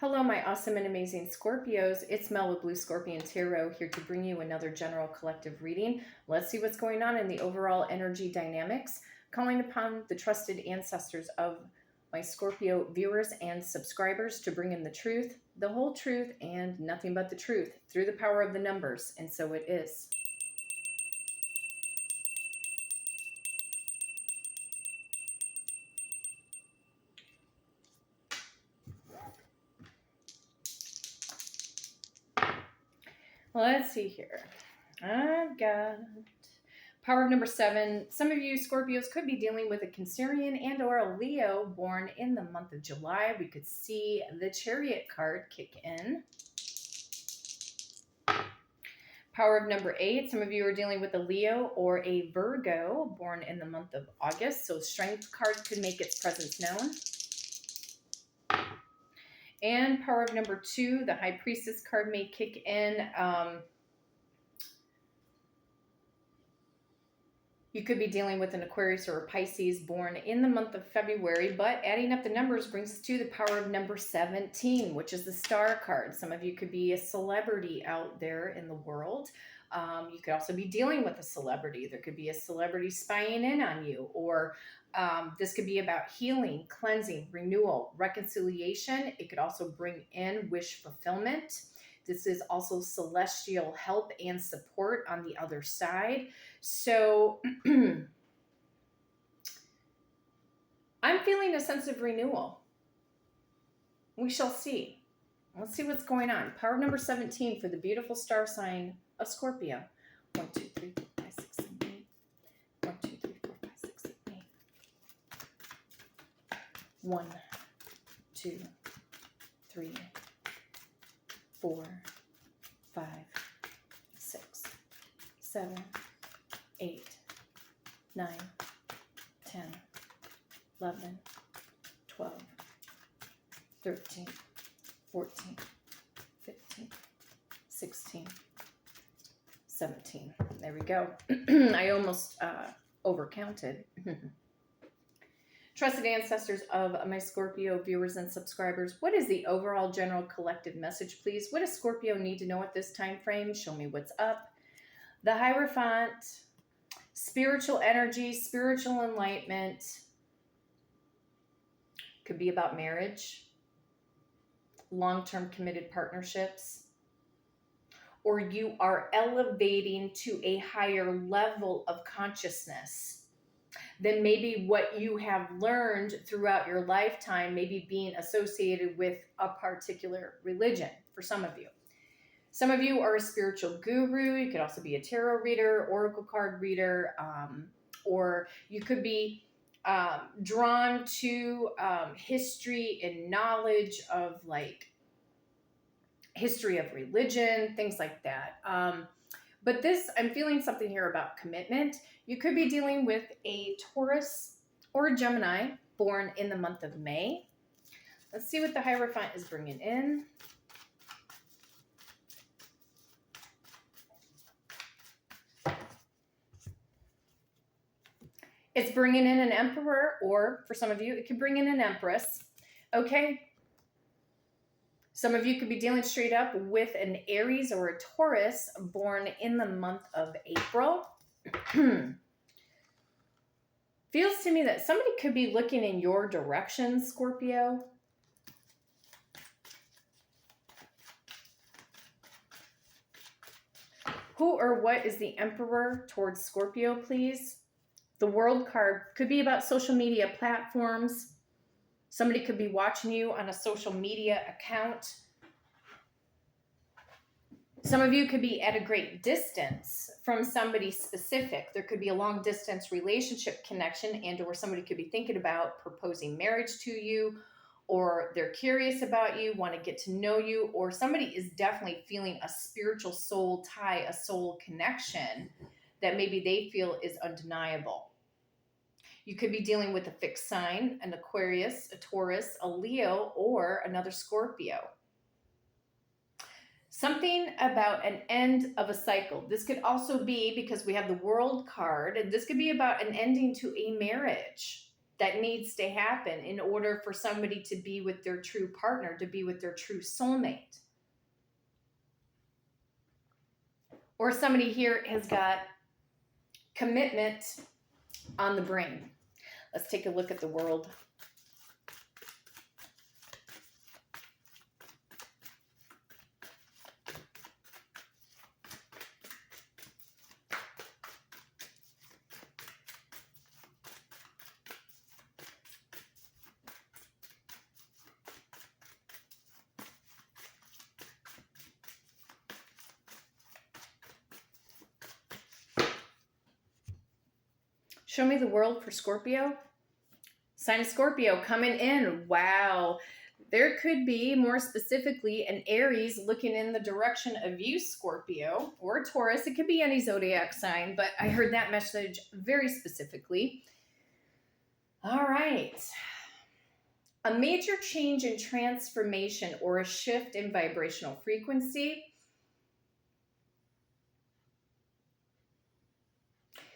Hello, my awesome and amazing Scorpios. It's Mel with Blue Scorpion Tarot here to bring you another general collective reading. Let's see what's going on in the overall energy dynamics, calling upon the trusted ancestors of my Scorpio viewers and subscribers to bring in the truth, the whole truth, and nothing but the truth through the power of the numbers. And so it is. Let's see here. I've got power of number 7. Some of you Scorpios could be dealing with a Cancerian and or a Leo born in the month of July. We could see the Chariot card kick in. Power of number 8. Some of you are dealing with a Leo or a Virgo born in the month of August. So Strength card could make its presence known. And power of number 2, the High Priestess card may kick in. You could be dealing with an Aquarius or a Pisces born in the month of February, but adding up the numbers brings us to the power of number 17, which is the Star card. Some of you could be a celebrity out there in the world. You could also be dealing with a celebrity. There could be a celebrity spying in on you, or this could be about healing, cleansing, renewal, reconciliation. It could also bring in wish fulfillment. This is also celestial help and support on the other side. So I'm feeling a sense of renewal. We shall see. Let's see what's going on. Power number 17 for the beautiful star sign of Scorpio. 1, 2, 3, 4, 5, 6, 7, 8. 1, 2, 3, 4, 5, 6, 7, 8. 1, 2, 3, 4, 5, 6, 7, 8, 9, 10, 11, 12, 13, 14, 15, 16, 17. There we go. I almost overcounted. Trusted ancestors of my Scorpio viewers and subscribers, what is the overall general collective message, please? What does Scorpio need to know at this time frame? Show me what's up. The Hierophant, spiritual energy, spiritual enlightenment. Could be about marriage, long-term committed partnerships, or you are elevating to a higher level of consciousness than maybe what you have learned throughout your lifetime, maybe being associated with a particular religion for some of you. Some of you are a spiritual guru. You could also be a tarot reader, oracle card reader, or you could be drawn to history and knowledge of like history of religion, things like that. But this, I'm feeling something here about commitment. You could be dealing with a Taurus or a Gemini born in the month of May. Let's see what the Hierophant is bringing in. It's bringing in an Emperor, or for some of you, it could bring in an Empress. Okay. Some of you could be dealing straight up with an Aries or a Taurus born in the month of April. Feels to me that somebody could be looking in your direction, Scorpio. Who or what is the Emperor towards Scorpio, please? The World card could be about social media platforms. Somebody could be watching you on a social media account. Some of you could be at a great distance from somebody specific. There could be a long distance relationship connection, and or somebody could be thinking about proposing marriage to you, or they're curious about you, want to get to know you, or somebody is definitely feeling a spiritual soul tie, a soul connection that maybe they feel is undeniable. You could be dealing with a fixed sign, an Aquarius, a Taurus, a Leo, or another Scorpio. Something about an end of a cycle. This could also be, because we have the World card, and this could be about an ending to a marriage. that needs to happen in order for somebody to be with their true partner, to be with their true soulmate. Or somebody here has got commitment on the brain. Let's take a look at the world. Show me the world for Scorpio. Sign of Scorpio coming in. Wow. There could be, more specifically, an Aries looking in the direction of you, Scorpio, or Taurus. It could be any zodiac sign, but I heard that message very specifically. All right. A major change in transformation or a shift in vibrational frequency.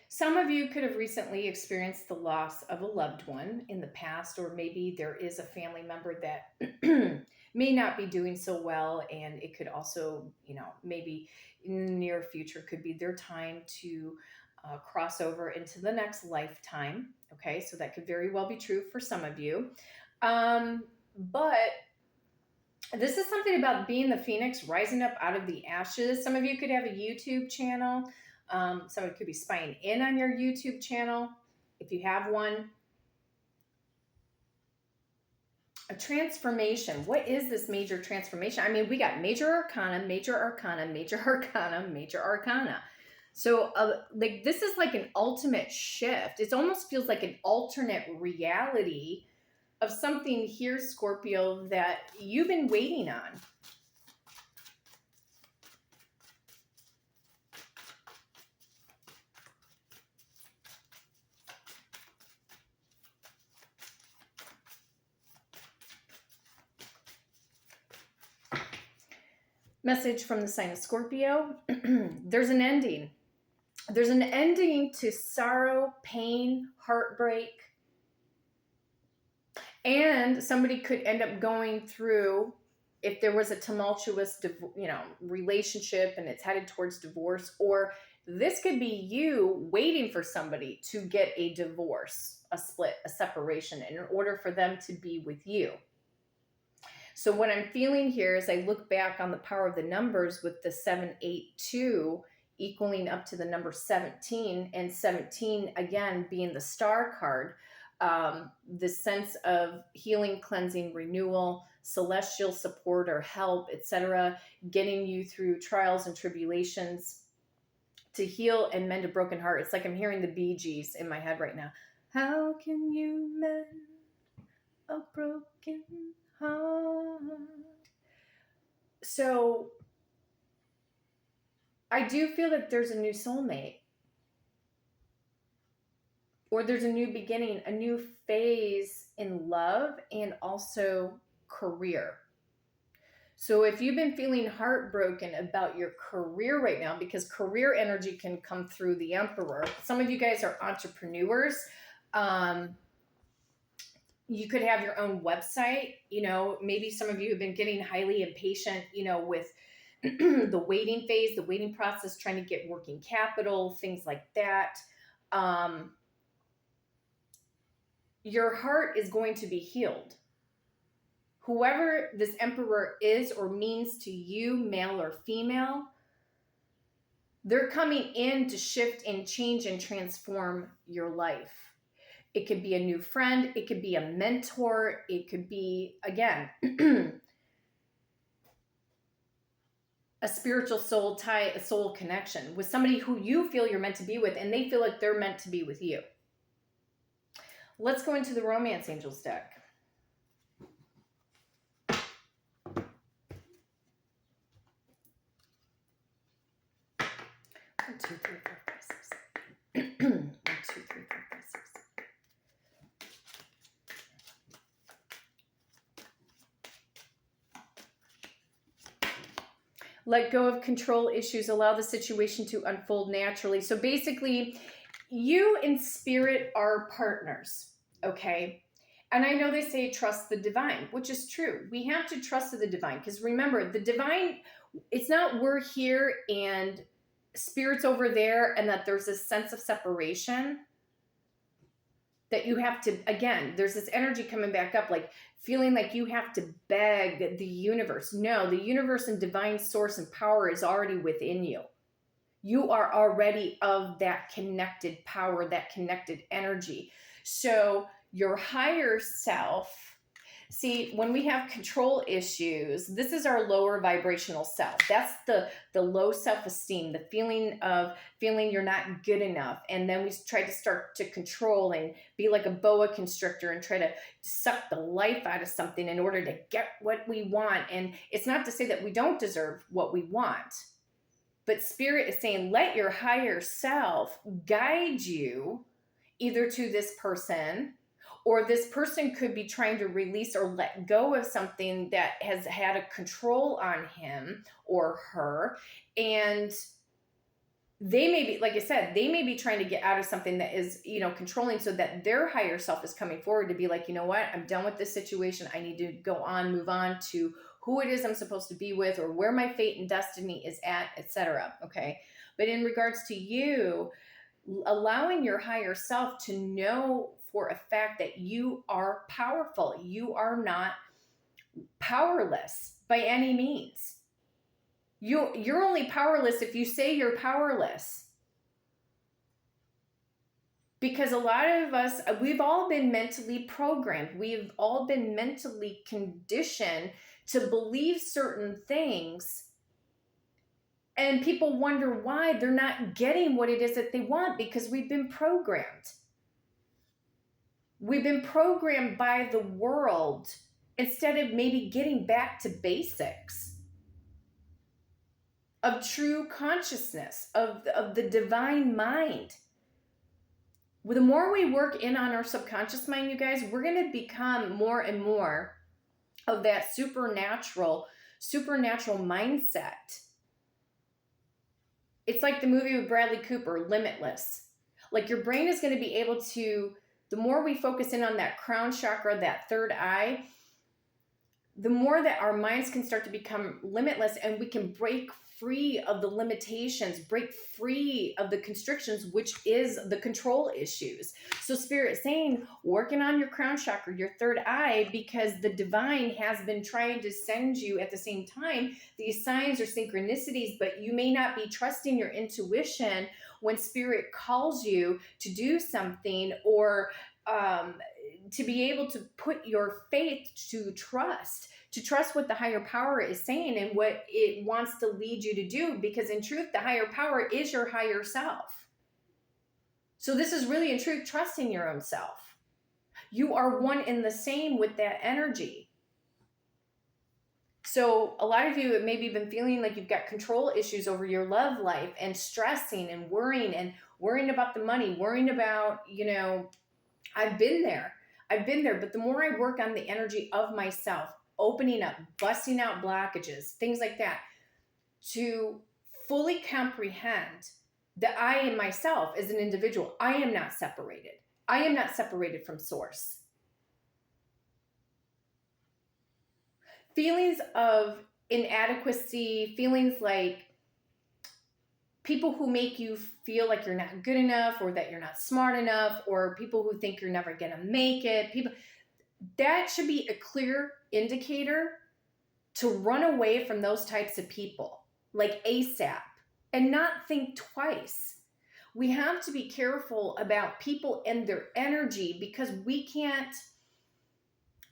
Some of you could have recently experienced the loss of a loved one in the past, or maybe there is a family member that may not be doing so well, and it could also, maybe in the near future could be their time to cross over into the next lifetime. Okay, so that could very well be true for some of you. But this is something about being the phoenix rising up out of the ashes. Some of you could have a YouTube channel. Somebody could be spying in on your YouTube channel if you have one. A transformation. What is this major transformation? I mean, we got major arcana, major arcana, major arcana, major arcana. So like this is like an ultimate shift. It almost feels like an alternate reality of something here, Scorpio, that you've been waiting on. Message from the sign of Scorpio. There's an ending. There's an ending to sorrow, pain, heartbreak. And somebody could end up going through, if there was a tumultuous, relationship and it's headed towards divorce, or this could be you waiting for somebody to get a divorce, a split, a separation, in order for them to be with you. So what I'm feeling here is I look back on the power of the numbers with the 782 equaling up to the number 17, and 17 again being the star card. The sense of healing, cleansing, renewal, celestial support or help, etc., getting you through trials and tribulations to heal and mend a broken heart. It's like I'm hearing the Bee Gees in my head right now. How can you mend a broken heart? So I do feel that there's a new soulmate, or there's a new beginning, a new phase in love and also career. So if you've been feeling heartbroken about your career right now, because career energy can come through the Emperor. Some of you guys are entrepreneurs. You could have your own website. Maybe some of you have been getting highly impatient, with the waiting phase, the waiting process, trying to get working capital, things like that. Your heart is going to be healed. Whoever this Emperor is or means to you, male or female, they're coming in to shift and change and transform your life. It could be a new friend. It could be a mentor. It could be, again, a spiritual soul tie, a soul connection with somebody who you feel you're meant to be with, and they feel like they're meant to be with you. Let's go into the Romance Angels deck. 1, 2, 3, 4, 5, 6. 1, 2, 3, 4, 5, 6. Let go of control issues. Allow the situation to unfold naturally. So basically, you and spirit are partners. Okay. And I know they say trust the divine, which is true. We have to trust the divine because remember, the divine, it's not we're here and spirit's over there and that there's this sense of separation that you have to, again, there's this energy coming back up, like feeling like you have to beg the universe. No, the universe and divine source and power is already within you. You are already of that connected power, that connected energy. So your higher self, see, when we have control issues, this is our lower vibrational self. That's the low self-esteem, the feeling you're not good enough. And then we try to start to control and be like a boa constrictor and try to suck the life out of something in order to get what we want. And it's not to say that we don't deserve what we want. But Spirit is saying, let your higher self guide you either to this person, or this person could be trying to release or let go of something that has had a control on him or her. And they may be, like I said, they may be trying to get out of something that is, controlling, so that their higher self is coming forward to be like, you know what, I'm done with this situation. I need to go on, move on to who it is I'm supposed to be with, or where my fate and destiny is at, etc. Okay. But in regards to you, allowing your higher self to know for a fact that you are powerful, you are not powerless by any means. You're only powerless if you say you're powerless. Because a lot of us, we've all been mentally programmed. We've all been mentally conditioned to believe certain things. And people wonder why they're not getting what it is that they want, because we've been programmed. We've been programmed by the world instead of maybe getting back to basics of true consciousness, of the divine mind. The more we work in on our subconscious mind, you guys, we're going to become more and more of that supernatural mindset. It's like the movie with Bradley Cooper, Limitless. Like your brain is going to be able to, the more we focus in on that crown chakra, that third eye, the more that our minds can start to become limitless, and we can break free of the limitations, break free of the constrictions, which is the control issues. So Spirit is saying, working on your crown chakra, your third eye, because the divine has been trying to send you at the same time these signs or synchronicities, but you may not be trusting your intuition when Spirit calls you to do something, or to be able to put your faith to trust what the higher power is saying and what it wants to lead you to do, because in truth, the higher power is your higher self. So this is really in truth trusting your own self. You are one and the same with that energy. So a lot of you have maybe been feeling like you've got control issues over your love life and stressing and worrying about the money, worrying about, I've been there, but the more I work on the energy of myself, opening up, busting out blockages, things like that, to fully comprehend that I am myself as an individual. I am not separated. I am not separated from source. Feelings of inadequacy, feelings like people who make you feel like you're not good enough, or that you're not smart enough, or people who think you're never going to make it, that should be a clear indicator to run away from those types of people, like ASAP, and not think twice. We have to be careful about people and their energy, because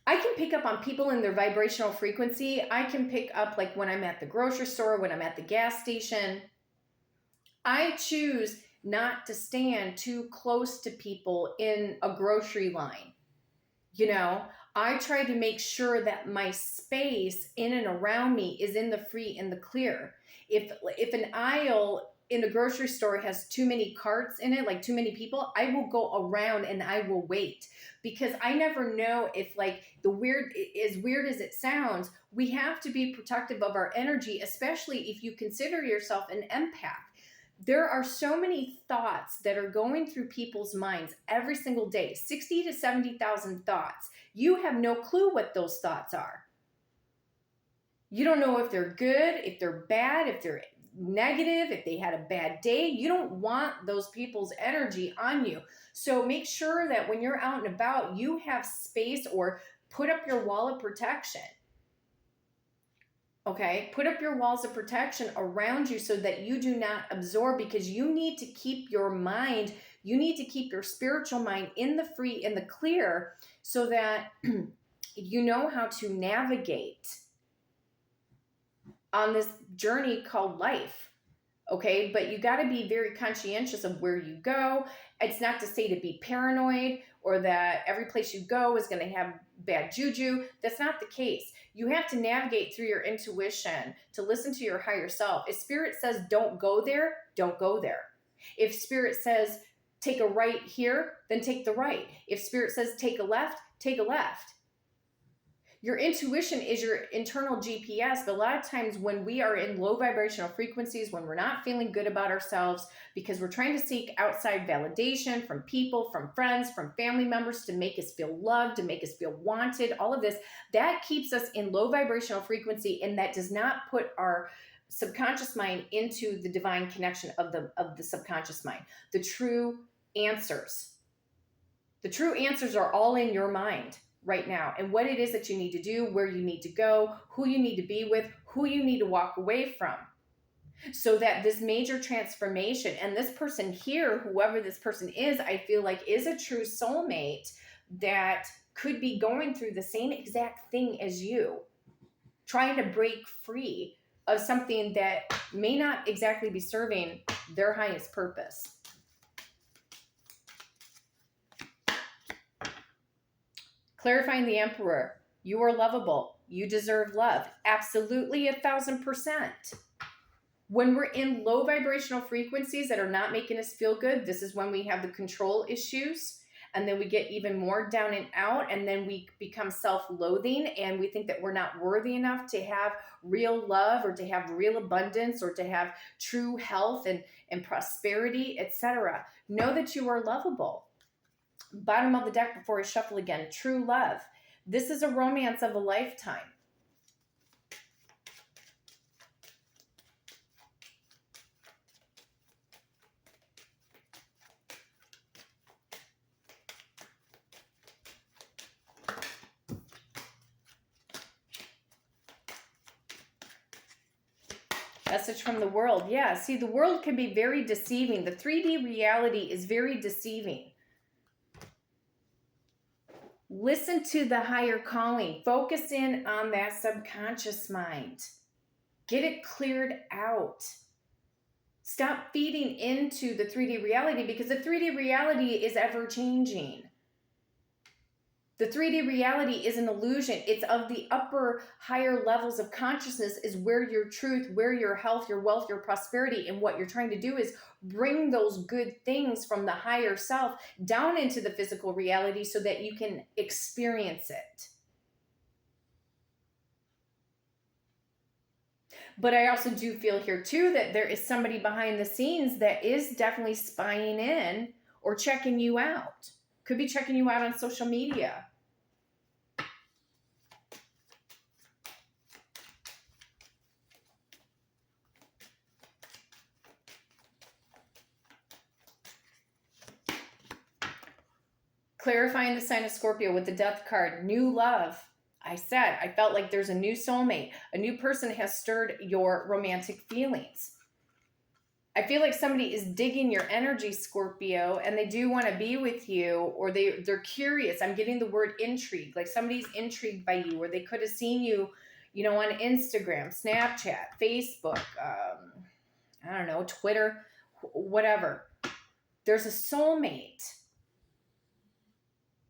I can pick up on people and their vibrational frequency. I can pick up, like when I'm at the grocery store, when I'm at the gas station. I choose not to stand too close to people in a grocery line. I try to make sure that my space in and around me is in the free and the clear. If an aisle in a grocery store has too many carts in it, like too many people, I will go around and I will wait, because I never know if, like, as weird as it sounds, we have to be protective of our energy, especially if you consider yourself an empath. There are so many thoughts that are going through people's minds every single day, 60 to 70,000 thoughts. You have no clue what those thoughts are. You don't know if they're good, if they're bad, if they're negative, if they had a bad day. You don't want those people's energy on you. So make sure that when you're out and about, you have space, or put up your wall of protection. Okay, put up your walls of protection around you so that you do not absorb, because you need to keep your mind, you need to keep your spiritual mind in the free, in the clear, so that you know how to navigate on this journey called life. Okay, but you got to be very conscientious of where you go. It's not to say to be paranoid or that every place you go is going to have bad juju. That's not the case. You have to navigate through your intuition, to listen to your higher self. If spirit says don't go there, don't go there. If spirit says take a right here, then take the right. If spirit says take a left, take a left. Your intuition is your internal GPS, but a lot of times when we are in low vibrational frequencies, when we're not feeling good about ourselves because we're trying to seek outside validation from people, from friends, from family members to make us feel loved, to make us feel wanted, all of this, that keeps us in low vibrational frequency, and that does not put our subconscious mind into the divine connection of the subconscious mind. The true answers are all in your mind right now, and what it is that you need to do, where you need to go, who you need to be with, who you need to walk away from, so that this major transformation, and this person here, whoever this person is, I feel like is a true soulmate that could be going through the same exact thing as you, trying to break free of something that may not exactly be serving their highest purpose. Clarifying the Emperor, you are lovable. You deserve love. Absolutely, 1,000%. When we're in low vibrational frequencies that are not making us feel good, this is when we have the control issues, and then we get even more down and out, and then we become self-loathing, and we think that we're not worthy enough to have real love, or to have real abundance, or to have true health and prosperity, etc. Know that you are lovable. Bottom of the deck before I shuffle again. True love. This is a romance of a lifetime. Message from the world. Yeah, see, the world can be very deceiving. The 3D reality is very deceiving. Listen to the higher calling. Focus in on that subconscious mind. Get it cleared out. Stop feeding into the 3D reality, because the 3D reality is ever changing. The 3D reality is an illusion. It's of the upper, higher levels of consciousness, is where your truth, where your health, your wealth, your prosperity, and what you're trying to do is bring those good things from the higher self down into the physical reality so that you can experience it. But I also do feel here too that there is somebody behind the scenes that is definitely spying in or checking you out. Could be checking you out on social media. Clarifying the sign of Scorpio with the Death card. New love. I said, I felt like there's a new soulmate. A new person has stirred your romantic feelings. I feel like somebody is digging your energy, Scorpio, and they do want to be with you, or they're curious. I'm getting the word intrigue, like somebody's intrigued by you, or they could have seen you, on Instagram, Snapchat, Facebook, I don't know, Twitter, whatever. There's a soulmate.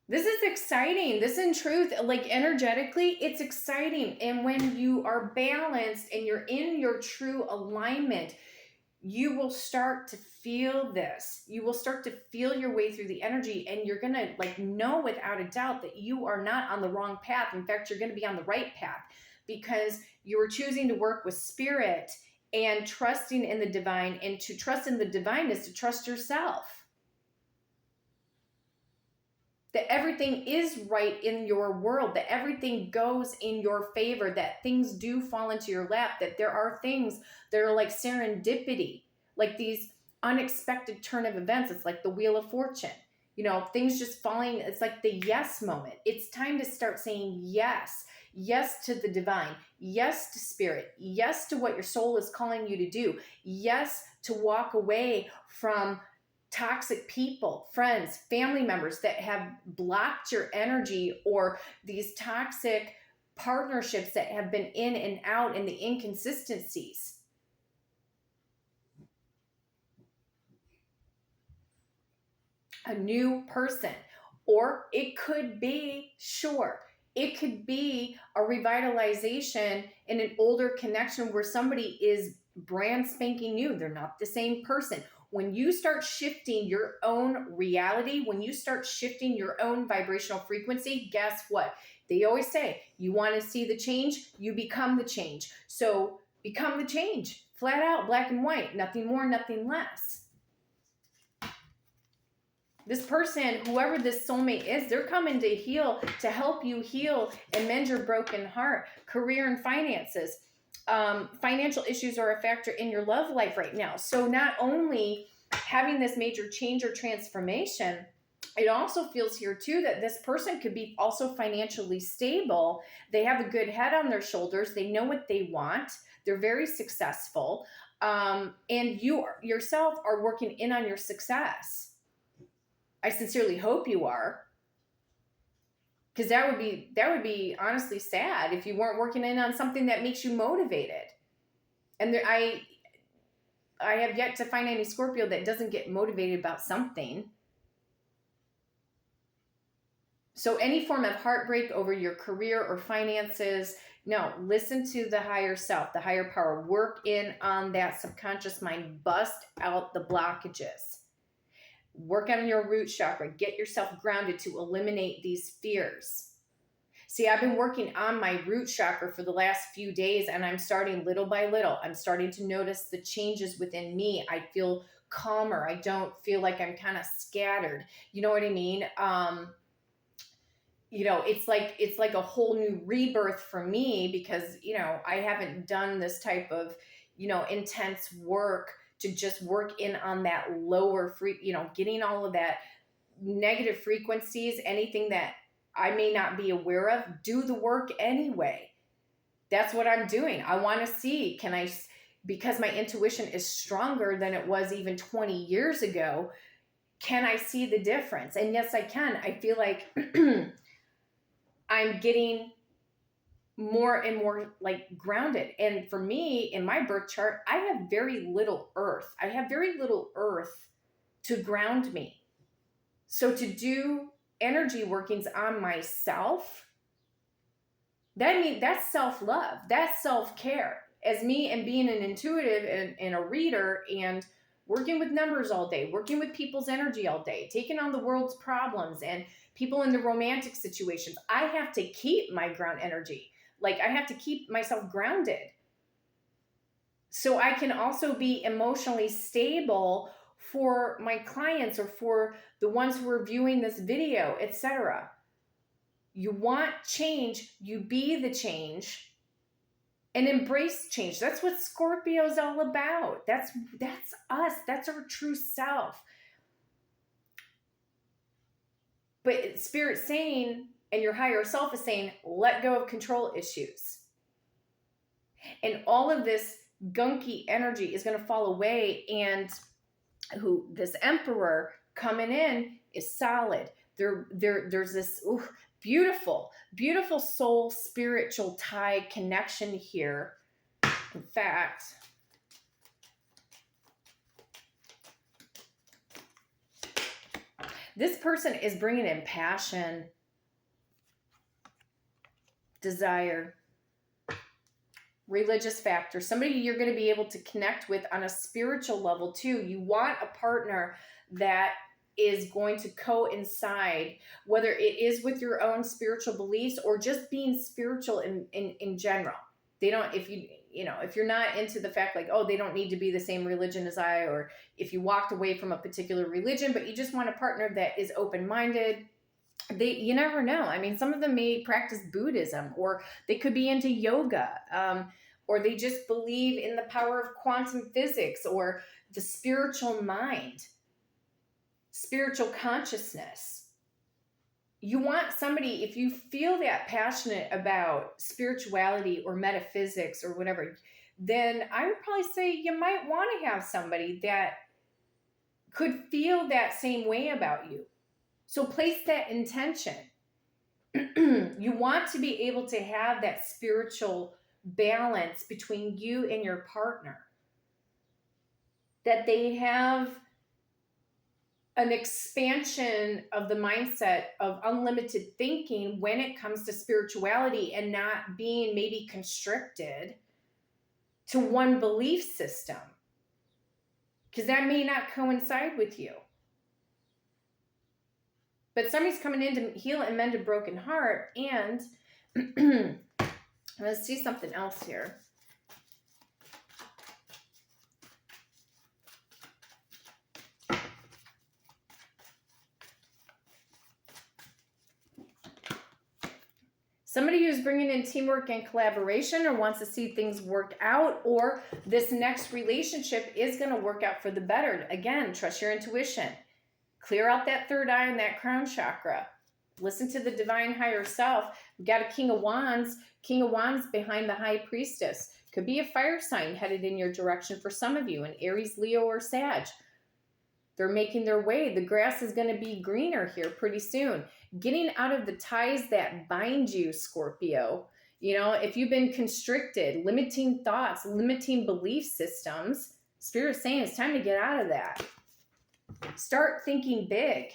This is exciting. This, in truth, like energetically, it's exciting. And when you are balanced and you're in your true alignment, you will start to feel this. You will start to feel your way through the energy, and you're going to know without a doubt that you are not on the wrong path. In fact, you're going to be on the right path, because you are choosing to work with spirit, and trusting in the divine. And to trust in the divine is to trust yourself. That everything is right in your world, that everything goes in your favor, that things do fall into your lap, that there are things that are like serendipity, like these unexpected turn of events. It's like the Wheel of Fortune, you know, things just falling. It's like the yes moment. It's time to start saying yes. Yes to the divine. Yes to spirit. Yes to what your soul is calling you to do. Yes to walk away from toxic people, friends, family members that have blocked your energy, or these toxic partnerships that have been in and out, and the inconsistencies. A new person, or it could be, sure, it could be a revitalization in an older connection where somebody is brand spanking new. They're not the same person. When you start shifting your own reality, when you start shifting your own vibrational frequency, guess what? They always say, you want to see the change, you become the change. So become the change, flat out, black and white, nothing more, nothing less. This person, whoever this soulmate is, they're coming to heal, to help you heal and mend your broken heart. Career and finances. Financial issues are a factor in your love life right now. So not only having this major change or transformation, it also feels here too that this person could be also financially stable. They have a good head on their shoulders. They know what they want. They're very successful. And you yourself are working in on your success. I sincerely hope you are. Because that would be honestly sad if you weren't working in on something that makes you motivated. And I have yet to find any Scorpio that doesn't get motivated about something. So any form of heartbreak over your career or finances, no, listen to the higher self, the higher power. Work in on that subconscious mind. Bust out the blockages. Work on your root chakra. Get yourself grounded to eliminate these fears. See, I've been working on my root chakra for the last few days, and I'm starting little by little. I'm starting to notice the changes within me. I feel calmer. I don't feel like I'm kind of scattered. You know what I mean? You know, it's like a whole new rebirth for me, because, you know, I haven't done this type of, you know, intense work to just work in on that lower getting all of that negative frequencies, anything that I may not be aware of, do the work anyway. That's what I'm doing. I want to see, because my intuition is stronger than it was even 20 years ago, can I see the difference? And yes, I can. I feel like I'm getting more and more like grounded. And for me, in my birth chart, I have very little earth. I have very little earth to ground me. So to do energy workings on myself, that's self-love, that's self-care. As me and being an intuitive and a reader and working with numbers all day, working with people's energy all day, taking on the world's problems and people in the romantic situations, I have to keep my ground energy. Like, I have to keep myself grounded so I can also be emotionally stable for my clients or for the ones who are viewing this video, etc. You want change, you be the change, and embrace change. That's what Scorpio is all about. That's us. That's our true self. But Spirit's saying, and your higher self is saying, let go of control issues. And all of this gunky energy is going to fall away, and this Emperor coming in is solid. There's this beautiful, beautiful soul spiritual tie connection here. In fact, this person is bringing in passion, desire, religious factor, somebody you're going to be able to connect with on a spiritual level too. You want a partner that is going to coincide, whether it is with your own spiritual beliefs or just being spiritual in general. They don't, if if you're not into the fact like, oh, they don't need to be the same religion as I, or if you walked away from a particular religion, but you just want a partner that is open-minded, you never know. I mean, some of them may practice Buddhism, or they could be into yoga, or they just believe in the power of quantum physics or the spiritual mind, spiritual consciousness. You want somebody, if you feel that passionate about spirituality or metaphysics or whatever, then I would probably say you might want to have somebody that could feel that same way about you. So place that intention. You want to be able to have that spiritual balance between you and your partner. That they have an expansion of the mindset of unlimited thinking when it comes to spirituality, and not being maybe constricted to one belief system, because that may not coincide with you. But somebody's coming in to heal and mend a broken heart. And let's see something else here. Somebody who's bringing in teamwork and collaboration, or wants to see things work out, or this next relationship is going to work out for the better. Again, trust your intuition. Clear out that third eye and that crown chakra. Listen to the divine higher self. We've got a King of Wands. King of Wands behind the High Priestess. Could be a fire sign headed in your direction for some of you, an Aries, Leo, or Sag. They're making their way. The grass is going to be greener here pretty soon. Getting out of the ties that bind you, Scorpio. If you've been constricted, limiting thoughts, limiting belief systems, Spirit's saying it's time to get out of that. Start thinking big.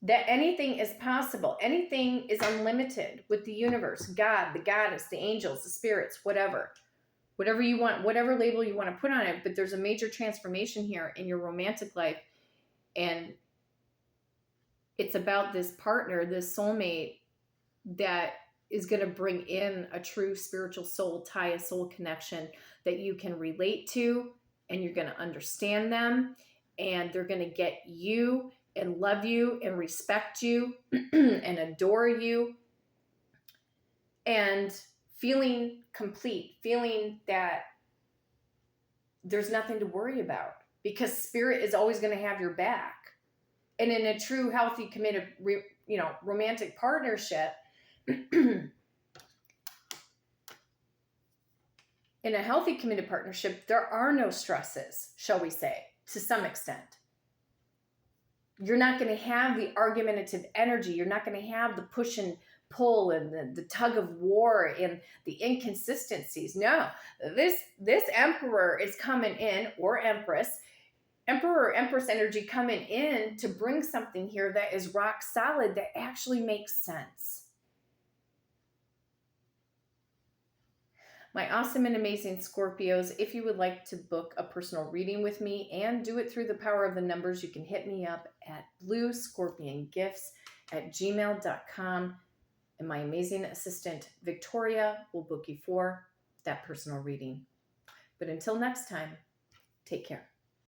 That anything is possible. Anything is unlimited with the universe, God, the goddess, the angels, the spirits, whatever. Whatever you want, whatever label you want to put on it, but there's a major transformation here in your romantic life. And it's about this partner, this soulmate that is going to bring in a true spiritual soul tie, a soul connection that you can relate to, and you're going to understand them, and they're going to get you and love you and respect you and adore you, and feeling complete, feeling that there's nothing to worry about, because Spirit is always going to have your back. And in a true, healthy, committed, romantic partnership, in a healthy, committed partnership, there are no stresses, shall we say, to some extent. You're not going to have the argumentative energy. You're not going to have the push and pull and the tug of war and the inconsistencies. No, this emperor is coming in, or empress, emperor or empress energy coming in to bring something here that is rock solid, that actually makes sense. My awesome and amazing Scorpios, if you would like to book a personal reading with me and do it through the power of the numbers, you can hit me up at bluescorpiongifts@gmail.com. And my amazing assistant, Victoria, will book you for that personal reading. But until next time, take care.